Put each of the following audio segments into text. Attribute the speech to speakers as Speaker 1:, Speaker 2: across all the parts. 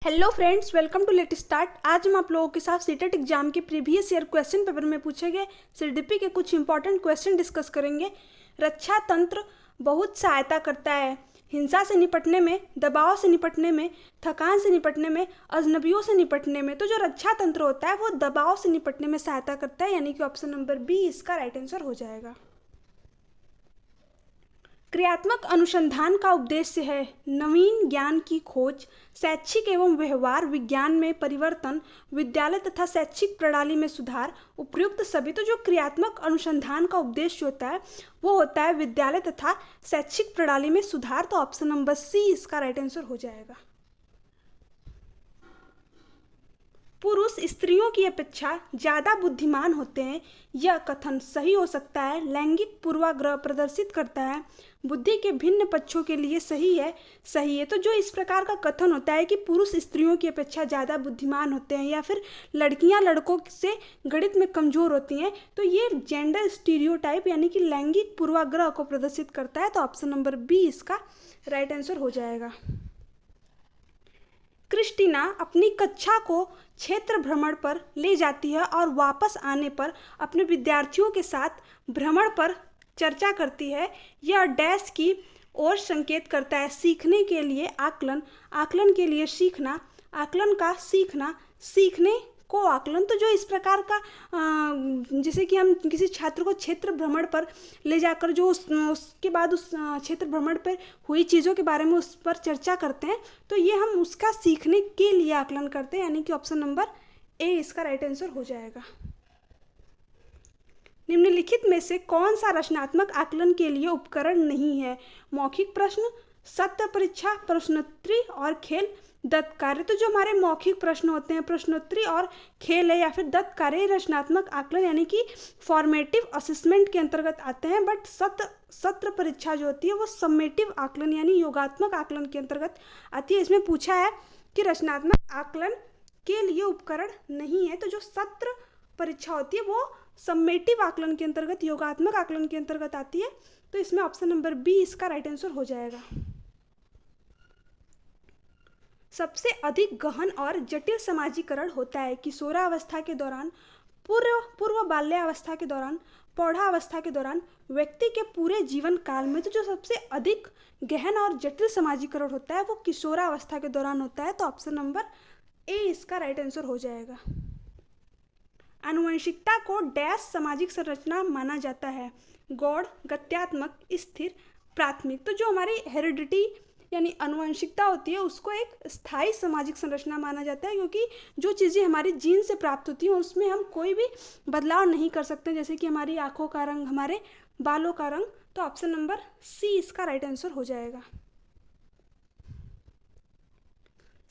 Speaker 1: Hello friends, welcome to let start. आज हम आप लोगों के साथ सीटेट एग्जाम के प्रीवियस ईयर क्वेश्चन पेपर में पूछे गए सीडीपी के कुछ इंपॉर्टेंट क्वेश्चन डिस्कस करेंगे। रक्षा तंत्र बहुत सहायता करता है हिंसा से निपटने में, दबाव से निपटने में, थकान से निपटने में, अजनबियों से निपटने में। तो जो रक्षा तंत्र होता है वो दबाव से निपटने में सहायता करता है, यानी कि ऑप्शन नंबर बी इसका राइट आंसर हो जाएगा। क्रियात्मक अनुसंधान का उद्देश्य है नवीन ज्ञान की खोज, शैक्षिक एवं व्यवहार विज्ञान में परिवर्तन, विद्यालय तथा शैक्षिक प्रणाली में सुधार, उपयुक्त सभी। तो जो क्रियात्मक अनुसंधान का उद्देश्य होता है वो होता है विद्यालय तथा शैक्षिक प्रणाली में सुधार। तो ऑप्शन नंबर सी इसका राइट आंसर हो जाएगा। पुरुष स्त्रियों की अपेक्षा ज़्यादा बुद्धिमान होते हैं, यह कथन सही हो सकता है। लैंगिक पूर्वाग्रह प्रदर्शित करता है, बुद्धि के भिन्न पक्षों के लिए सही है। तो जो इस प्रकार का कथन होता है कि पुरुष स्त्रियों की अपेक्षा ज़्यादा बुद्धिमान होते हैं या फिर लड़कियां लड़कों से गणित में कमज़ोर होती हैं, तो ये जेंडर स्टीरियोटाइप यानी कि लैंगिक पूर्वाग्रह को प्रदर्शित करता है। तो ऑप्शन नंबर बी इसका राइट आंसर हो जाएगा। क्रिस्टीना अपनी कक्षा को क्षेत्र भ्रमण पर ले जाती है और वापस आने पर अपने विद्यार्थियों के साथ भ्रमण पर चर्चा करती है। यह डैश की ओर संकेत करता है। सीखने के लिए आकलन, आकलन के लिए सीखना, आकलन का सीखना, सीखने को आकलन। तो जो इस प्रकार का जैसे कि हम किसी छात्र को क्षेत्र भ्रमण पर ले जाकर जो उसके बाद उस क्षेत्र भ्रमण पर हुई चीज़ों के बारे में उस पर चर्चा करते हैं, तो ये हम उसका सीखने के लिए आकलन करते हैं, यानी कि ऑप्शन नंबर ए इसका राइट आंसर हो जाएगा। निम्नलिखित में से कौन सा रचनात्मक आकलन के लिए उपकरण नहीं है? मौखिक प्रश्न, सत्य परीक्षा, प्रश्नोत्तरी और खेल, दत्त कार्य। तो जो हमारे मौखिक प्रश्न होते हैं, प्रश्नोत्तरी और खेल है या फिर दत्त कार्य, रचनात्मक आकलन यानी कि फॉर्मेटिव असेसमेंट के अंतर्गत आते हैं। बट सत्र परीक्षा जो होती है वो सम्मेटिव आकलन यानी योगात्मक आकलन के अंतर्गत आती है। इसमें पूछा है कि रचनात्मक आकलन के लिए उपकरण नहीं है। तो जो सत्र परीक्षा होती है वो सम्मेटिव आकलन के अंतर्गत, योगात्मक आकलन के अंतर्गत आती है। तो इसमें ऑप्शन नंबर बी इसका राइट आंसर हो जाएगा। सबसे अधिक गहन और जटिल समाजीकरण होता है किशोरावस्था के दौरान, पूर्व बाल्यावस्था के दौरान, प्रौढ़ावस्था के दौरान, व्यक्ति के पूरे जीवन काल में। तो जो सबसे अधिक गहन और जटिल समाजीकरण होता है वो किशोरावस्था के दौरान होता है। तो ऑप्शन नंबर ए इसका राइट आंसर हो जाएगा। आनुवंशिकता को डैश सामाजिक संरचना माना जाता है? गौड़, गत्यात्मक, स्थिर, प्राथमिक। तो जो हमारी हेरिडिटी यानी आनुवंशिकता होती है उसको एक स्थायी सामाजिक संरचना माना जाता है, क्योंकि जो चीज़ें हमारी जीन से प्राप्त होती हैं उसमें हम कोई भी बदलाव नहीं कर सकते, जैसे कि हमारी आँखों का रंग, हमारे बालों का रंग। तो ऑप्शन नंबर सी इसका राइट आंसर हो जाएगा।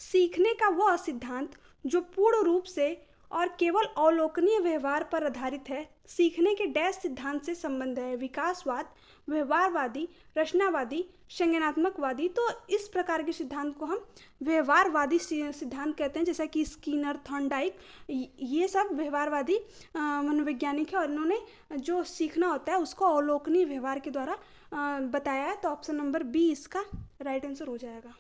Speaker 1: सीखने का वह सिद्धांत जो पूर्ण रूप से और केवल अवलोकनीय व्यवहार पर आधारित है, सीखने के डैश सिद्धांत से संबंध है? विकासवाद, व्यवहारवादी, रचनावादी, संज्ञानात्मकवादी। तो इस प्रकार के सिद्धांत को हम व्यवहारवादी सिद्धांत कहते हैं, जैसा कि स्किनर, थॉर्नडाइक, ये सब व्यवहारवादी मनोवैज्ञानिक है और इन्होंने जो सीखना होता है उसको अवलोकनीय व्यवहार के द्वारा बताया है। तो ऑप्शन नंबर बी इसका राइट आंसर हो जाएगा।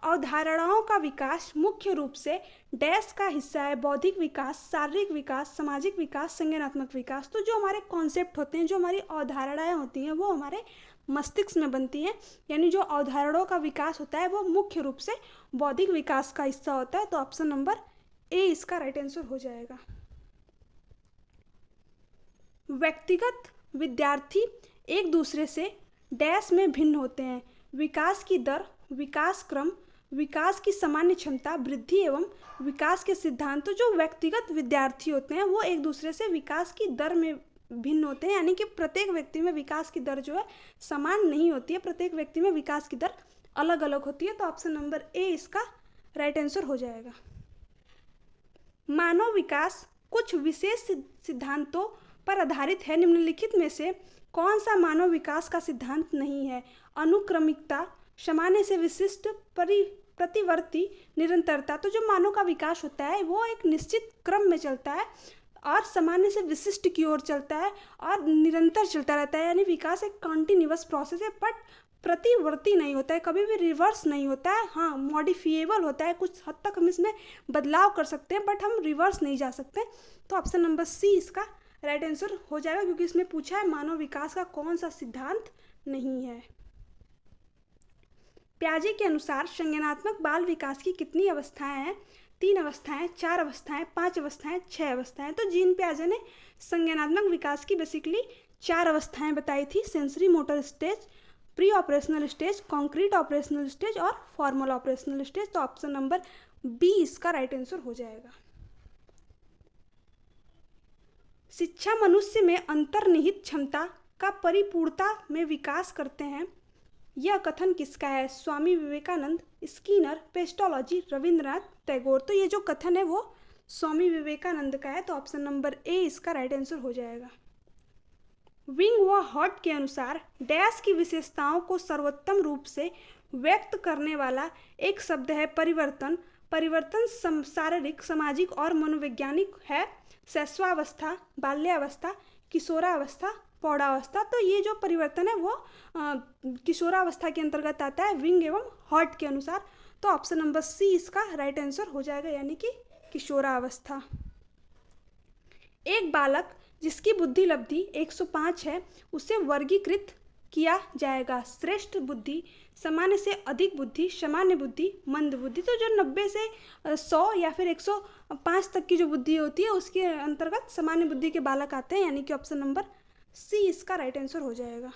Speaker 1: अवधारणाओं का विकास मुख्य रूप से डैश का हिस्सा है? बौद्धिक विकास, शारीरिक विकास, सामाजिक विकास, संज्ञानात्मक विकास। तो जो हमारे कॉन्सेप्ट होते हैं, जो हमारी अवधारणाएं होती हैं वो हमारे मस्तिष्क में बनती हैं, यानी जो अवधारणाओं का विकास होता है वो मुख्य रूप से बौद्धिक विकास का हिस्सा होता है। तो ऑप्शन नंबर ए इसका राइट आंसर हो जाएगा। व्यक्तिगत विद्यार्थी एक दूसरे से डैश में भिन्न होते हैं? विकास की दर, विकास क्रम, विकास की सामान्य क्षमता, वृद्धि एवं विकास के सिद्धांत। तो जो व्यक्तिगत विद्यार्थी होते हैं वो एक दूसरे से विकास की दर में भिन्न होते हैं, यानी कि प्रत्येक व्यक्ति में विकास की दर जो है समान नहीं होती है, प्रत्येक व्यक्ति में विकास की दर अलग अलग होती है। तो ऑप्शन नंबर ए इसका राइट आंसर हो जाएगा। मानव विकास कुछ विशेष सिद्धांतों पर आधारित है। निम्नलिखित में से कौन सा मानव विकास का सिद्धांत नहीं है? अनुक्रमिकता, सामान्य से विशिष्ट, प्रतिवर्ती, निरंतरता। तो जो मानव का विकास होता है वो एक निश्चित क्रम में चलता है और सामान्य से विशिष्ट की ओर चलता है और निरंतर चलता रहता है, यानी विकास एक कॉन्टिन्यूअस प्रोसेस है। बट प्रतिवर्ती नहीं होता है, कभी भी रिवर्स नहीं होता है। हाँ, मॉडिफिएबल होता है, कुछ हद तक हम इसमें बदलाव कर सकते हैं, बट हम रिवर्स नहीं जा सकते। तो ऑप्शन नंबर सी इसका राइट आंसर हो जाएगा, क्योंकि इसमें पूछा है मानव विकास का कौन सा सिद्धांत नहीं है। पियाजे के अनुसार संज्ञानात्मक बाल विकास की कितनी अवस्थाएं हैं? 3 अवस्थाएं, 4 अवस्थाएं, 5 अवस्थाएं, 6 अवस्थाएं। तो जीन पियाजे ने संज्ञानात्मक विकास की बेसिकली 4 अवस्थाएं बताई थी, sensory motor stage, pre operational stage, concrete operational stage और फॉर्मल ऑपरेशनल स्टेज। तो ऑप्शन नंबर बी इसका राइट आंसर हो जाएगा। शिक्षा मनुष्य में अंतर्निहित क्षमता का परिपूर्णता में विकास करते हैं, यह कथन किसका है? Swami Vivekananda, Skinner, pestology, Rabindranath Tagore. तो ये जो कथन है वो स्वामी विवेकानंद का है। तो ऑप्शन नंबर ए इसका राइट आंसर हो जाएगा। विंग व हॉट के अनुसार डैश की विशेषताओं को सर्वोत्तम रूप से व्यक्त करने वाला एक शब्द है परिवर्तन। परिवर्तन शारीरिक, सामाजिक और मनोवैज्ञानिक है। शैशवावस्था, बाल्यावस्था, किशोरावस्था, प्रौढ़ावस्था। तो ये जो परिवर्तन है वो किशोरावस्था के अंतर्गत आता है विंग एवं हॉट के अनुसार। तो ऑप्शन नंबर सी इसका राइट आंसर हो जाएगा, यानी कि किशोरावस्था। एक बालक जिसकी बुद्धि लब्धि 105 है उसे वर्गीकृत किया जाएगा। श्रेष्ठ बुद्धि, सामान्य से अधिक बुद्धि, सामान्य बुद्धि, मंद बुद्धि। तो जो 90 से 100 या फिर 105 तक की जो बुद्धि होती है उसके अंतर्गत सामान्य बुद्धि के बालक आते हैं, यानी कि ऑप्शन नंबर सी इसका राइट आंसर हो जाएगा।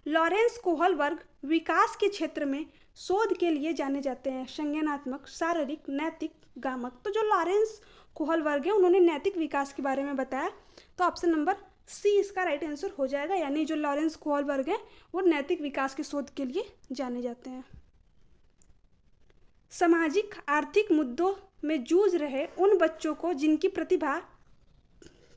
Speaker 1: लॉरेंस कोहल वर्ग विकास के क्षेत्र में शोध के लिए जाने जाते हैं, संज्ञानात्मक, शारीरिक, नैतिक, गामक। तो जो लॉरेंस कोहल वर्ग है उन्होंने नैतिक विकास के बारे में बताया। तो ऑप्शन नंबर सी इसका राइट आंसर हो जाएगा, यानी जो लॉरेंस कोहल वर्ग है वो नैतिक विकास के शोध के लिए जाने जाते हैं। सामाजिक आर्थिक मुद्दों में जूझ रहे उन बच्चों को जिनकी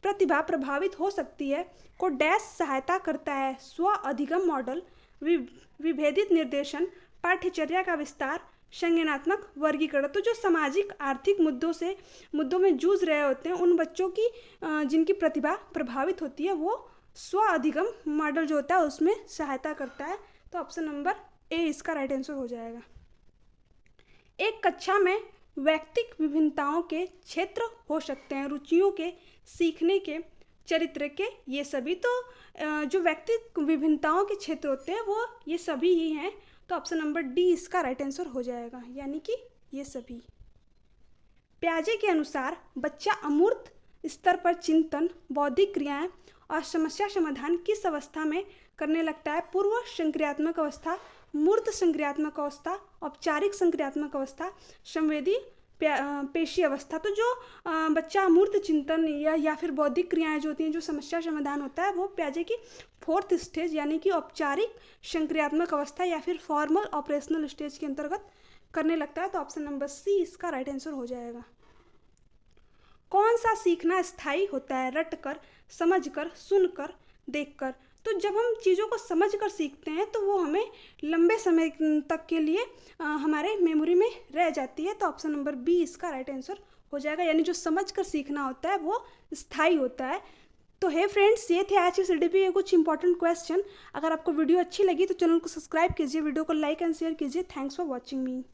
Speaker 1: प्रतिभा प्रभावित हो सकती है को डैश सहायता करता है। स्व अधिगम मॉडल, विभेदित निर्देशन, पाठ्यचर्या का विस्तार, संज्ञानात्मक वर्गीकरण। तो जो सामाजिक आर्थिक मुद्दों में जूझ रहे होते हैं उन बच्चों की जिनकी प्रतिभा प्रभावित होती है वो स्व अधिगम मॉडल जो होता है उसमें सहायता करता है। तो ऑप्शन नंबर ए इसका राइट आंसर हो जाएगा। एक कक्षा में व्यक्तिक विभिन्नताओं के क्षेत्र हो सकते हैं, रुचियों के, सीखने के, चरित्र के, ये सभी। तो जो व्यक्तिक विभिन्नताओं के क्षेत्र होते हैं वो ये सभी ही हैं। तो ऑप्शन नंबर डी इसका राइट आंसर हो जाएगा, यानी कि ये सभी। पियाजे के अनुसार बच्चा अमूर्त स्तर पर चिंतन, बौद्धिक क्रियाएं और समस्या समाधान किस अवस्था में करने लगता है? पूर्व संक्रियात्मक अवस्था, मूर्त संक्रियात्मक अवस्था, औपचारिक संक्रियात्मक अवस्था, संवेदी पेशी अवस्था। तो जो बच्चा अमूर्त चिंतन या फिर बौद्धिक क्रियाएं जो होती हैं, जो समस्या समाधान होता है, वो पियाजे की 4th स्टेज यानी कि औपचारिक संक्रियात्मक अवस्था या फिर फॉर्मल ऑपरेशनल स्टेज के अंतर्गत करने लगता है। तो ऑप्शन नंबर सी इसका राइट आंसर हो जाएगा। कौन सा सीखना स्थायी होता है? रटकर, समझकर, सुनकर, देखकर। तो जब हम चीज़ों को समझकर सीखते हैं तो वो हमें लंबे समय तक के लिए हमारे मेमोरी में रह जाती है। तो ऑप्शन नंबर बी इसका राइट आंसर हो जाएगा, यानी जो समझकर सीखना होता है वो स्थायी होता है। तो हे फ्रेंड्स, ये थे आज की सीडीपी के कुछ इंपॉर्टेंट क्वेश्चन। अगर आपको वीडियो अच्छी लगी तो चैनल को सब्सक्राइब कीजिए, वीडियो को लाइक एंड शेयर कीजिए। Thanks for watching me.